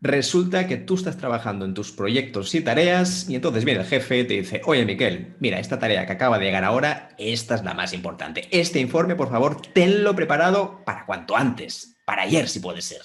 Resulta que tú estás trabajando en tus proyectos y tareas y entonces viene el jefe y te dice, oye Miquel, mira, esta tarea que acaba de llegar ahora, esta es la más importante. Este informe, por favor, tenlo preparado para cuanto antes, para ayer si puede ser.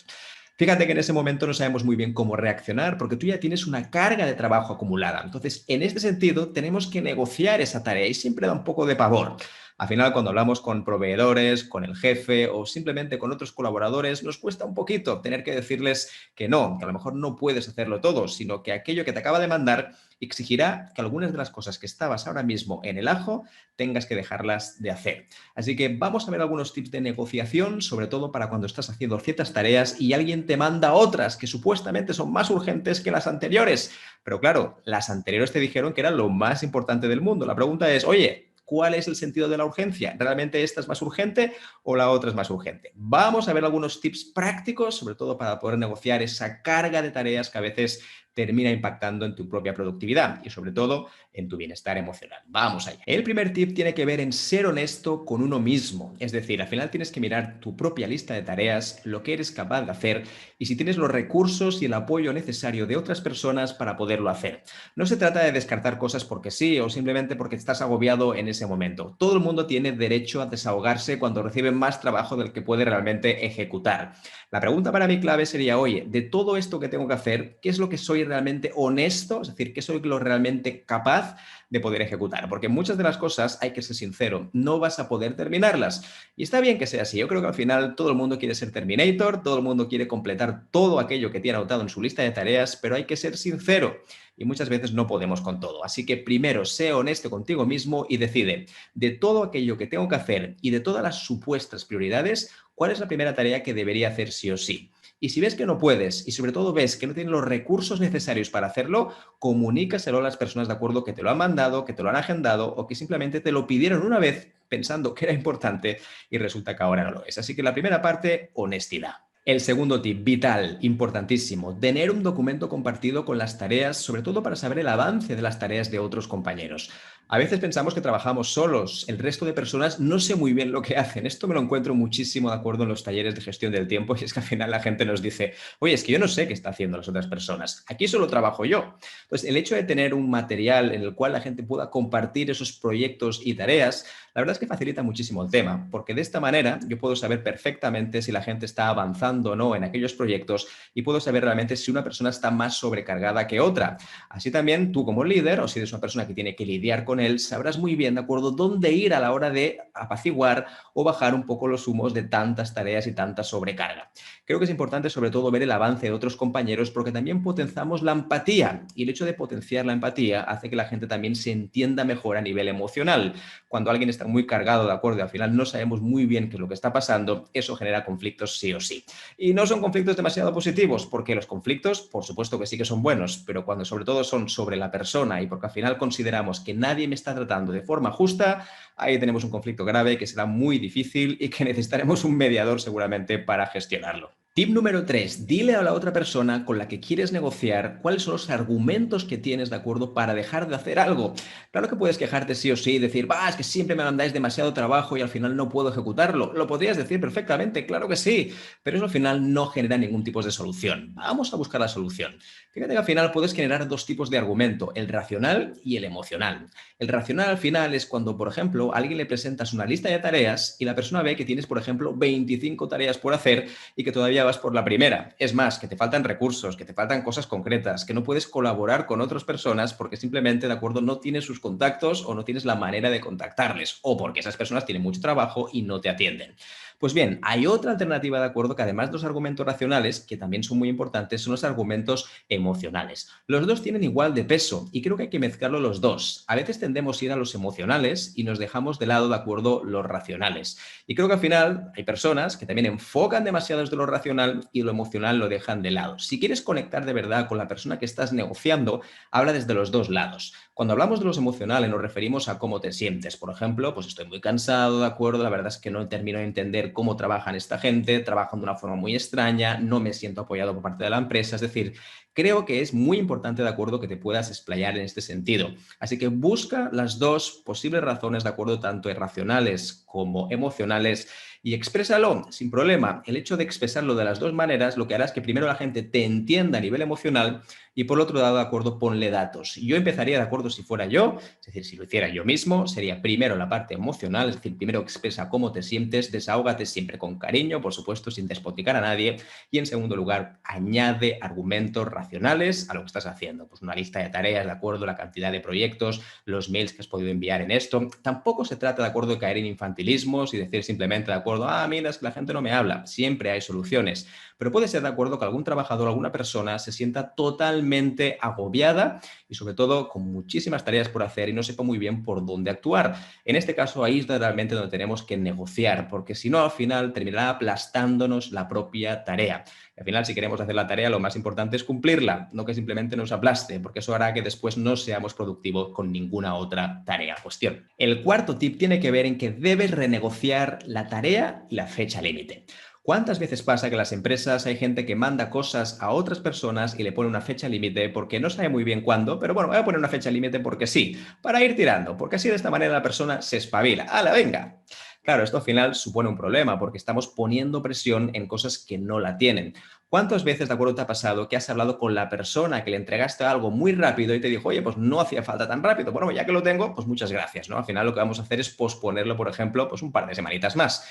Fíjate que en ese momento no sabemos muy bien cómo reaccionar porque tú ya tienes una carga de trabajo acumulada. Entonces, en este sentido, tenemos que negociar esa tarea y siempre da un poco de pavor. Al final, cuando hablamos con proveedores, con el jefe o simplemente con otros colaboradores, nos cuesta un poquito tener que decirles que no, que a lo mejor no puedes hacerlo todo, sino que aquello que te acaba de mandar exigirá que algunas de las cosas que estabas ahora mismo en el ajo tengas que dejarlas de hacer. Así que vamos a ver algunos tips de negociación, sobre todo para cuando estás haciendo ciertas tareas y alguien te manda otras que supuestamente son más urgentes que las anteriores. Pero claro, las anteriores te dijeron que era lo más importante del mundo. La pregunta es, oye, ¿cuál es el sentido de la urgencia? ¿Realmente esta es más urgente o la otra es más urgente? Vamos a ver algunos tips prácticos, sobre todo para poder negociar esa carga de tareas que a veces termina impactando en tu propia productividad y sobre todo en tu bienestar emocional. Vamos allá. El primer tip tiene que ver en ser honesto con uno mismo. Es decir, al final tienes que mirar tu propia lista de tareas, lo que eres capaz de hacer y si tienes los recursos y el apoyo necesario de otras personas para poderlo hacer. No se trata de descartar cosas porque sí o simplemente porque estás agobiado en ese momento. Todo el mundo tiene derecho a desahogarse cuando recibe más trabajo del que puede realmente ejecutar. La pregunta para mí clave sería, oye, de todo esto que tengo que hacer, ¿qué es lo que soy realmente honesto? Es decir, ¿qué soy lo realmente capaz de poder ejecutar? Porque muchas de las cosas, hay que ser sincero, no vas a poder terminarlas. Y está bien que sea así. Yo creo que al final todo el mundo quiere ser Terminator, todo el mundo quiere completar todo aquello que tiene anotado en su lista de tareas, pero hay que ser sincero y muchas veces no podemos con todo. Así que primero, sé honesto contigo mismo y decide de todo aquello que tengo que hacer y de todas las supuestas prioridades, cuál es la primera tarea que debería hacer sí o sí. Y si ves que no puedes y sobre todo ves que no tienes los recursos necesarios para hacerlo, comunícaselo a las personas de acuerdo que te lo han mandado, que te lo han agendado o que simplemente te lo pidieron una vez pensando que era importante y resulta que ahora no lo es. Así que la primera parte, honestidad. El segundo tip, vital, importantísimo, tener un documento compartido con las tareas, sobre todo para saber el avance de las tareas de otros compañeros. A veces pensamos que trabajamos solos, el resto de personas no sé muy bien lo que hacen. Esto me lo encuentro muchísimo de acuerdo en los talleres de gestión del tiempo y es que al final la gente nos dice, oye, es que yo no sé qué está haciendo las otras personas, aquí solo trabajo yo. Entonces, el hecho de tener un material en el cual la gente pueda compartir esos proyectos y tareas, la verdad es que facilita muchísimo el tema, porque de esta manera yo puedo saber perfectamente si la gente está avanzando o no en aquellos proyectos y puedo saber realmente si una persona está más sobrecargada que otra. Así también tú como líder, o si eres una persona que tiene que lidiar con él, sabrás muy bien, ¿de acuerdo?, dónde ir a la hora de apaciguar o bajar un poco los humos de tantas tareas y tanta sobrecarga. Creo que es importante sobre todo ver el avance de otros compañeros porque también potenciamos la empatía y el hecho de potenciar la empatía hace que la gente también se entienda mejor a nivel emocional. Cuando alguien está muy cargado, de acuerdo, y al final no sabemos muy bien qué es lo que está pasando, eso genera conflictos sí o sí. Y no son conflictos demasiado positivos, porque los conflictos, por supuesto que sí que son buenos, pero cuando sobre todo son sobre la persona y porque al final consideramos que nadie me está tratando de forma justa, ahí tenemos un conflicto grave que será muy difícil y que necesitaremos un mediador seguramente para gestionarlo. Tip número 3. Dile a la otra persona con la que quieres negociar cuáles son los argumentos que tienes de acuerdo para dejar de hacer algo. Claro que puedes quejarte sí o sí y decir, va, es que siempre me mandáis demasiado trabajo y al final no puedo ejecutarlo. Lo podrías decir perfectamente, claro que sí, pero eso al final no genera ningún tipo de solución. Vamos a buscar la solución. Fíjate que al final puedes generar dos tipos de argumento, el racional y el emocional. El racional al final es cuando, por ejemplo, a alguien le presentas una lista de tareas y la persona ve que tienes, por ejemplo, 25 tareas por hacer y que todavía vas por la primera. Es más, que te faltan recursos, que te faltan cosas concretas, que no puedes colaborar con otras personas porque simplemente, de acuerdo, no tienes sus contactos o no tienes la manera de contactarles o porque esas personas tienen mucho trabajo y no te atienden. Pues bien, hay otra alternativa, de acuerdo, que además de los argumentos racionales, que también son muy importantes, son los argumentos emocionales. Los dos tienen igual de peso y creo que hay que mezclarlo los dos. A veces tendemos a ir a los emocionales y nos dejamos de lado, de acuerdo, los racionales. Y creo que al final hay personas que también enfocan demasiado desde lo racional y lo emocional lo dejan de lado. Si quieres conectar de verdad con la persona que estás negociando, habla desde los dos lados. Cuando hablamos de los emocionales nos referimos a cómo te sientes. Por ejemplo, pues estoy muy cansado, ¿de acuerdo? La verdad es que no termino de entender cómo trabajan esta gente, trabajan de una forma muy extraña, no me siento apoyado por parte de la empresa. Es decir, creo que es muy importante, ¿de acuerdo?, que te puedas explayar en este sentido. Así que busca las dos posibles razones, ¿de acuerdo?, tanto irracionales como emocionales y exprésalo sin problema. El hecho de expresarlo de las dos maneras lo que hará es que primero la gente te entienda a nivel emocional y por otro lado, de acuerdo, ponle datos. Yo empezaría, de acuerdo, si fuera yo, es decir, si lo hiciera yo mismo, sería primero la parte emocional, es decir, primero expresa cómo te sientes, desahógate siempre con cariño, por supuesto, sin despoticar a nadie, y en segundo lugar, añade argumentos racionales a lo que estás haciendo. Pues una lista de tareas, de acuerdo, la cantidad de proyectos, los mails que has podido enviar en esto. Tampoco se trata, de acuerdo, de caer en infantilismos y decir simplemente, de acuerdo, mira, es que la gente no me habla. Siempre hay soluciones. Pero puede ser, de acuerdo, que algún trabajador, alguna persona se sienta totalmente agobiada y sobre todo con muchísimas tareas por hacer y no sepa muy bien por dónde actuar. En este caso, ahí es realmente donde tenemos que negociar, porque si no, al final terminará aplastándonos la propia tarea. Y al final, si queremos hacer la tarea, lo más importante es cumplirla, no que simplemente nos aplaste, porque eso hará que después no seamos productivos con ninguna otra tarea. Cuestión. El cuarto tip tiene que ver en que debes renegociar la tarea y la fecha límite. ¿Cuántas veces pasa que en las empresas hay gente que manda cosas a otras personas y le pone una fecha límite porque no sabe muy bien cuándo, pero bueno, voy a poner una fecha límite porque sí, para ir tirando, porque así de esta manera la persona se espabila. ¡Hala, venga! Claro, esto al final supone un problema porque estamos poniendo presión en cosas que no la tienen. ¿Cuántas veces, de acuerdo, te ha pasado que has hablado con la persona que le entregaste algo muy rápido y te dijo, oye, pues no hacía falta tan rápido? Bueno, ya que lo tengo, pues muchas gracias, ¿no? Al final lo que vamos a hacer es posponerlo, por ejemplo, pues un par de semanitas más.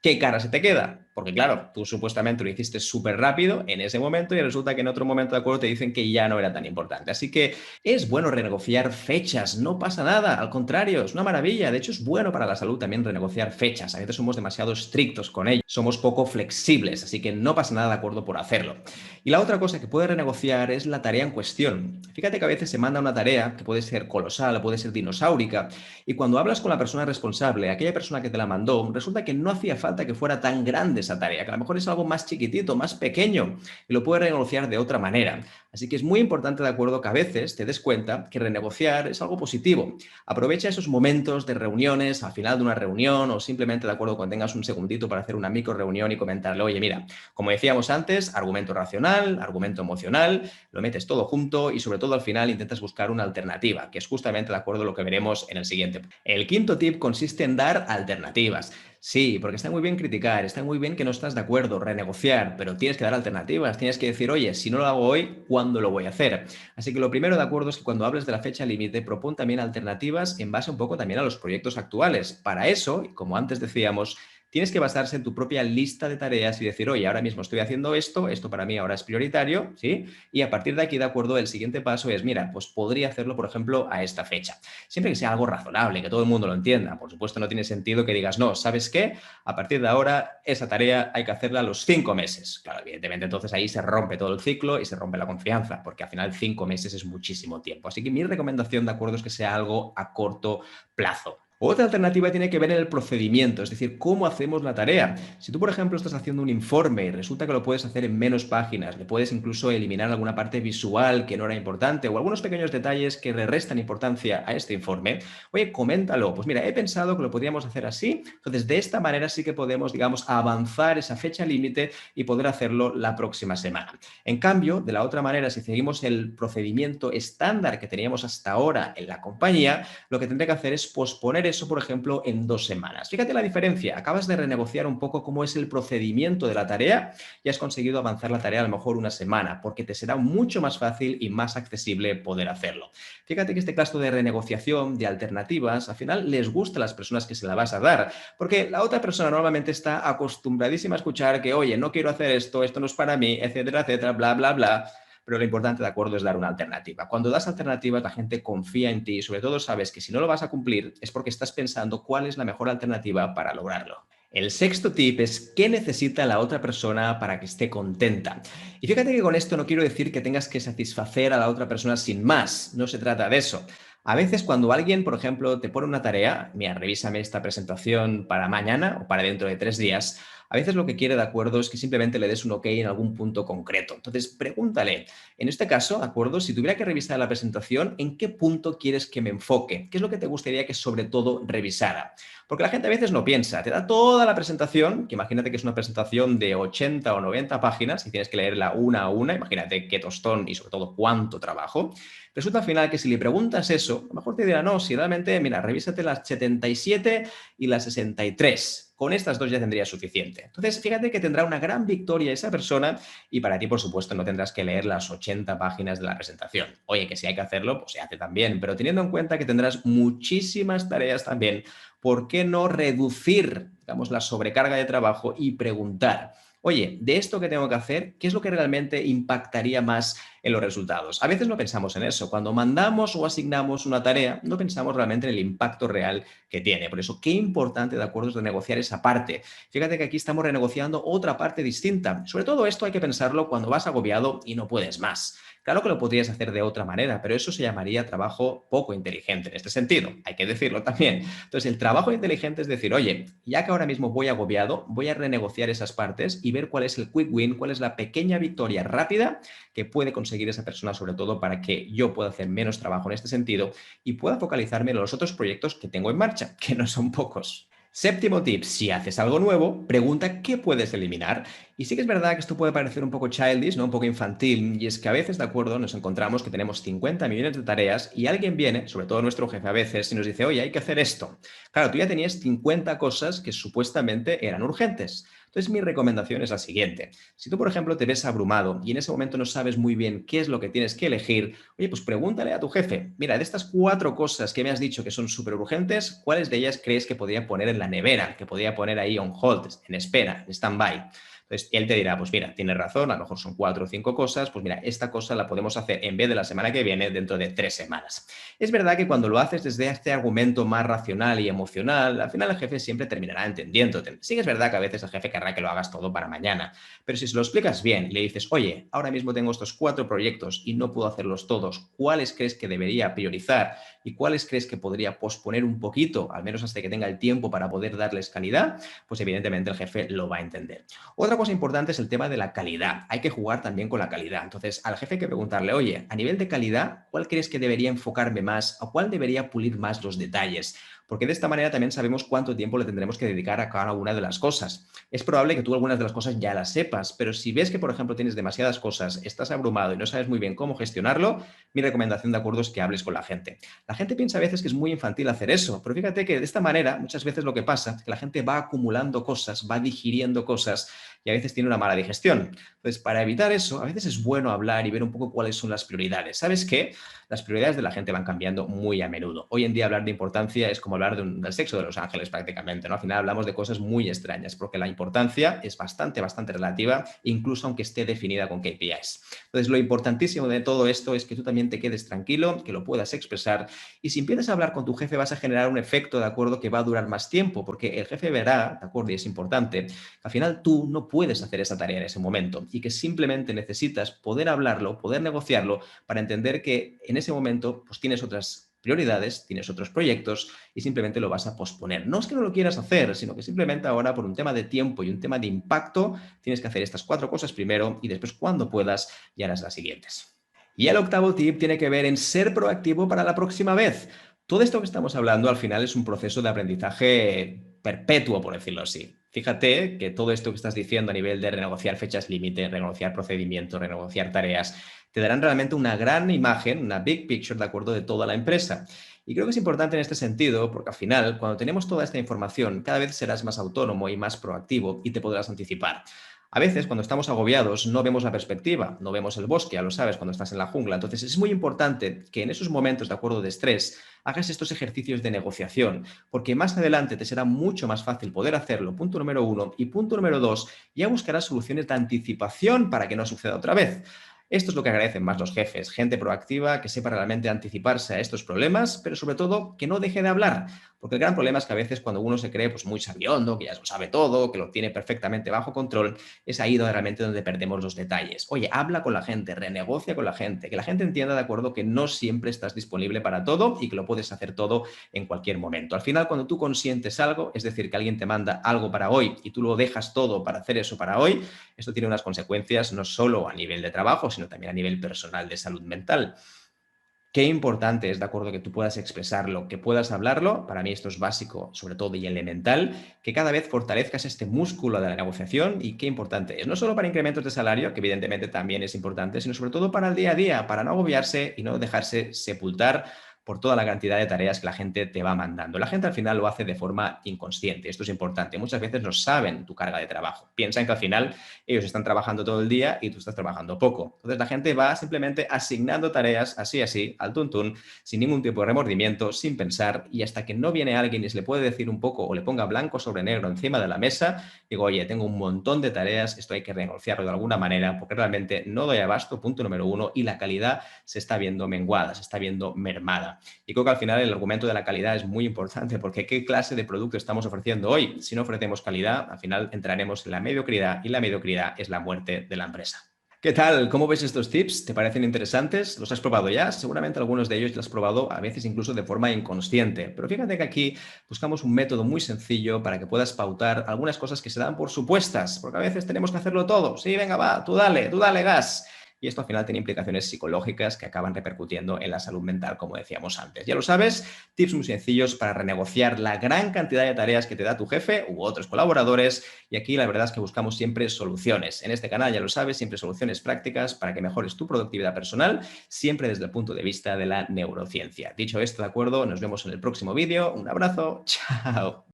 ¿Qué cara se te queda? Porque claro, tú supuestamente lo hiciste súper rápido en ese momento y resulta que en otro momento de acuerdo te dicen que ya no era tan importante. Así que es bueno renegociar fechas, no pasa nada, al contrario, es una maravilla. De hecho, es bueno para la salud también renegociar fechas. A veces somos demasiado estrictos con ello, somos poco flexibles, así que no pasa nada de acuerdo por hacerlo. Y la otra cosa que puedes renegociar es la tarea en cuestión. Fíjate que a veces se manda una tarea que puede ser colosal, puede ser dinosaurica, y cuando hablas con la persona responsable, aquella persona que te la mandó, resulta que no hacía falta que fuera tan grande esa tarea, que a lo mejor es algo más chiquitito, más pequeño, y lo puedes renegociar de otra manera. Así que es muy importante, de acuerdo, que a veces te des cuenta que renegociar es algo positivo. Aprovecha esos momentos de reuniones, al final de una reunión, o simplemente, de acuerdo, cuando tengas un segundito para hacer una micro reunión y comentarle, oye, mira, como decíamos antes, argumento racional, argumento emocional, lo metes todo junto y sobre todo al final intentas buscar una alternativa, que es justamente, de acuerdo, lo que veremos en el siguiente. El quinto tip consiste en dar alternativas. Sí, porque está muy bien criticar, está muy bien que no estás de acuerdo, renegociar, pero tienes que dar alternativas, tienes que decir, oye, si no lo hago hoy, ¿cuándo lo voy a hacer? Así que lo primero, de acuerdo, es que cuando hables de la fecha límite, propon también alternativas en base un poco también a los proyectos actuales. Para eso, como antes decíamos, tienes que basarse en tu propia lista de tareas y decir, oye, ahora mismo estoy haciendo esto para mí ahora es prioritario, ¿sí? Y a partir de aquí, de acuerdo, el siguiente paso es, mira, pues podría hacerlo, por ejemplo, a esta fecha. Siempre que sea algo razonable, que todo el mundo lo entienda. Por supuesto, no tiene sentido que digas, no, ¿sabes qué? A partir de ahora, esa tarea hay que hacerla a los 5 meses. Claro, evidentemente, entonces ahí se rompe todo el ciclo y se rompe la confianza, porque al final 5 meses es muchísimo tiempo. Así que mi recomendación, de acuerdo, es que sea algo a corto plazo. Otra alternativa tiene que ver en el procedimiento, es decir, cómo hacemos la tarea. Si tú, por ejemplo, estás haciendo un informe y resulta que lo puedes hacer en menos páginas, le puedes incluso eliminar alguna parte visual que no era importante o algunos pequeños detalles que le restan importancia a este informe, oye, coméntalo. Pues mira, he pensado que lo podríamos hacer así, entonces de esta manera sí que podemos, digamos, avanzar esa fecha límite y poder hacerlo la próxima semana. En cambio, de la otra manera, si seguimos el procedimiento estándar que teníamos hasta ahora en la compañía, lo que tendré que hacer es posponer eso, por ejemplo, en 2 semanas. Fíjate la diferencia. Acabas de renegociar un poco cómo es el procedimiento de la tarea y has conseguido avanzar la tarea a lo mejor una semana, porque te será mucho más fácil y más accesible poder hacerlo. Fíjate que este caso de renegociación, de alternativas, al final les gusta a las personas que se la vas a dar, porque la otra persona normalmente está acostumbradísima a escuchar que, oye, no quiero hacer esto no es para mí, etcétera, bla, bla, bla. Pero lo importante, de acuerdo, es dar una alternativa. Cuando das alternativas, la gente confía en ti y sobre todo sabes que si no lo vas a cumplir es porque estás pensando cuál es la mejor alternativa para lograrlo. El sexto tip es qué necesita la otra persona para que esté contenta. Y fíjate que con esto no quiero decir que tengas que satisfacer a la otra persona sin más, no se trata de eso. A veces cuando alguien, por ejemplo, te pone una tarea, mira, revísame esta presentación para mañana o para dentro de 3 días, a veces lo que quiere, de acuerdo, es que simplemente le des un ok en algún punto concreto. Entonces, pregúntale, en este caso, de acuerdo, si tuviera que revisar la presentación, ¿en qué punto quieres que me enfoque? ¿Qué es lo que te gustaría que sobre todo revisara? Porque la gente a veces no piensa, te da toda la presentación, que imagínate que es una presentación de 80 o 90 páginas y tienes que leerla una a una, imagínate qué tostón y sobre todo cuánto trabajo. Resulta al final que si le preguntas eso, a lo mejor te dirá, no, si realmente, mira, revísate las 77 y las 63. Con estas dos ya tendría suficiente. Entonces, fíjate que tendrá una gran victoria esa persona y para ti, por supuesto, no tendrás que leer las 80 páginas de la presentación. Oye, que si hay que hacerlo, pues se hace también, pero teniendo en cuenta que tendrás muchísimas tareas también, ¿por qué no reducir, digamos, la sobrecarga de trabajo y preguntar? Oye, de esto que tengo que hacer, ¿qué es lo que realmente impactaría más en los resultados? A veces no pensamos en eso. Cuando mandamos o asignamos una tarea, no pensamos realmente en el impacto real que tiene. Por eso, qué importante, de acuerdo, es renegociar esa parte. Fíjate que aquí estamos renegociando otra parte distinta. Sobre todo esto hay que pensarlo cuando vas agobiado y no puedes más. Claro que lo podrías hacer de otra manera, pero eso se llamaría trabajo poco inteligente en este sentido. Hay que decirlo también. Entonces, el trabajo inteligente es decir, oye, ya que ahora mismo voy agobiado, voy a renegociar esas partes y ver cuál es el quick win, cuál es la pequeña victoria rápida que puede conseguir esa persona, sobre todo para que yo pueda hacer menos trabajo en este sentido y pueda focalizarme en los otros proyectos que tengo en marcha, que no son pocos. Séptimo tip, si haces algo nuevo, pregunta qué puedes eliminar. Y sí que es verdad que esto puede parecer un poco childish, ¿no? Un poco infantil, y es que a veces, de acuerdo, nos encontramos que tenemos 50 millones de tareas y alguien viene, sobre todo nuestro jefe a veces, y nos dice, oye, hay que hacer esto. Claro, tú ya tenías 50 cosas que supuestamente eran urgentes. Entonces, mi recomendación es la siguiente. Si tú, por ejemplo, te ves abrumado y en ese momento no sabes muy bien qué es lo que tienes que elegir, oye, pues pregúntale a tu jefe, mira, de estas 4 cosas que me has dicho que son súper urgentes, ¿cuáles de ellas crees que podría poner en la nevera, que podría poner ahí on hold, en espera, en stand-by? Entonces, él te dirá, pues mira, tienes razón, a lo mejor son 4 o 5 cosas, pues mira, esta cosa la podemos hacer en vez de la semana que viene, dentro de 3 semanas. Es verdad que cuando lo haces desde este argumento más racional y emocional, al final el jefe siempre terminará entendiéndote. Sí que es verdad que a veces el jefe querrá que lo hagas todo para mañana, pero si se lo explicas bien y le dices, oye, ahora mismo tengo estos 4 proyectos y no puedo hacerlos todos, ¿cuáles crees que debería priorizar y cuáles crees que podría posponer un poquito, al menos hasta que tenga el tiempo para poder darles calidad? Pues evidentemente el jefe lo va a entender. Otra cosa importante es el tema de la calidad. Hay que jugar también con la calidad. Entonces, al jefe hay que preguntarle, oye, a nivel de calidad, ¿cuál crees que debería enfocarme más o cuál debería pulir más los detalles? Porque de esta manera también sabemos cuánto tiempo le tendremos que dedicar a cada una de las cosas. Es probable que tú algunas de las cosas ya las sepas, pero si ves que, por ejemplo, tienes demasiadas cosas, estás abrumado y no sabes muy bien cómo gestionarlo, mi recomendación de acuerdo es que hables con la gente. La gente piensa a veces que es muy infantil hacer eso, pero fíjate que de esta manera muchas veces lo que pasa es que la gente va acumulando cosas, va digiriendo cosas y a veces tiene una mala digestión. Entonces, para evitar eso, a veces es bueno hablar y ver un poco cuáles son las prioridades. ¿Sabes qué? Las prioridades de la gente van cambiando muy a menudo. Hoy en día hablar de importancia es como hablar del sexo de los ángeles prácticamente, ¿no? Al final hablamos de cosas muy extrañas, porque la importancia es bastante relativa, incluso aunque esté definida con KPIs. Entonces, lo importantísimo de todo esto es que tú también te quedes tranquilo, que lo puedas expresar y si empiezas a hablar con tu jefe vas a generar un efecto, ¿de acuerdo?, que va a durar más tiempo, porque el jefe verá, ¿de acuerdo?, y es importante, que al final tú no puedes hacer esa tarea en ese momento y que simplemente necesitas poder hablarlo, poder negociarlo para entender que en ese momento pues tienes otras prioridades, tienes otros proyectos y simplemente lo vas a posponer. No es que no lo quieras hacer, sino que simplemente ahora por un tema de tiempo y un tema de impacto tienes que hacer estas 4 cosas primero y después cuando puedas ya harás las siguientes. Y el octavo tip tiene que ver en ser proactivo para la próxima vez. Todo esto que estamos hablando al final es un proceso de aprendizaje perpetuo, por decirlo así. Fíjate que todo esto que estás diciendo a nivel de renegociar fechas límite, renegociar procedimientos, renegociar tareas, te darán realmente una gran imagen, una big picture, de acuerdo, de toda la empresa. Y creo que es importante en este sentido, porque al final, cuando tenemos toda esta información, cada vez serás más autónomo y más proactivo y te podrás anticipar. A veces, cuando estamos agobiados, no vemos la perspectiva, no vemos el bosque, ya lo sabes, cuando estás en la jungla. Entonces, es muy importante que en esos momentos, de acuerdo, de estrés, hagas estos ejercicios de negociación, porque más adelante te será mucho más fácil poder hacerlo, punto número 1. Y punto número 2, ya buscarás soluciones de anticipación para que no suceda otra vez. Esto es lo que agradecen más los jefes, gente proactiva que sepa realmente anticiparse a estos problemas, pero sobre todo que no deje de hablar, porque el gran problema es que a veces cuando uno se cree pues muy sabiondo, que ya lo sabe todo, que lo tiene perfectamente bajo control, es ahí donde realmente donde perdemos los detalles. Oye, habla con la gente, renegocia con la gente, que la gente entienda, de acuerdo, que no siempre estás disponible para todo y que lo puedes hacer todo en cualquier momento. Al final, cuando tú consientes algo, es decir, que alguien te manda algo para hoy y tú lo dejas todo para hacer eso para hoy, esto tiene unas consecuencias no solo a nivel de trabajo, sino también a nivel personal de salud mental. Qué importante es, de acuerdo, que tú puedas expresarlo, que puedas hablarlo. Para mí esto es básico, sobre todo y elemental, que cada vez fortalezcas este músculo de la negociación y qué importante es. No solo para incrementos de salario, que evidentemente también es importante, sino sobre todo para el día a día, para no agobiarse y no dejarse sepultar por toda la cantidad de tareas que la gente te va mandando. La gente al final lo hace de forma inconsciente. Esto es importante. Muchas veces no saben tu carga de trabajo. Piensan que al final ellos están trabajando todo el día y tú estás trabajando poco. Entonces la gente va simplemente asignando tareas así, al tuntún, sin ningún tipo de remordimiento, sin pensar, y hasta que no viene alguien y se le puede decir un poco o le ponga blanco sobre negro encima de la mesa, digo, oye, tengo un montón de tareas, esto hay que renegociarlo de alguna manera porque realmente no doy abasto, punto número uno, y la calidad se está viendo menguada, se está viendo mermada. Y creo que al final el argumento de la calidad es muy importante porque ¿qué clase de producto estamos ofreciendo hoy? Si no ofrecemos calidad, al final entraremos en la mediocridad y la mediocridad es la muerte de la empresa. ¿Qué tal? ¿Cómo ves estos tips? ¿Te parecen interesantes? ¿Los has probado ya? Seguramente algunos de ellos los has probado a veces incluso de forma inconsciente. Pero fíjate que aquí buscamos un método muy sencillo para que puedas pautar algunas cosas que se dan por supuestas, porque a veces tenemos que hacerlo todo. Sí, venga, va, tú dale gas. Y esto al final tiene implicaciones psicológicas que acaban repercutiendo en la salud mental, como decíamos antes. Ya lo sabes, tips muy sencillos para renegociar la gran cantidad de tareas que te da tu jefe u otros colaboradores. Y aquí la verdad es que buscamos siempre soluciones. En este canal, ya lo sabes, siempre soluciones prácticas para que mejores tu productividad personal, siempre desde el punto de vista de la neurociencia. Dicho esto, de acuerdo, nos vemos en el próximo vídeo. Un abrazo, chao.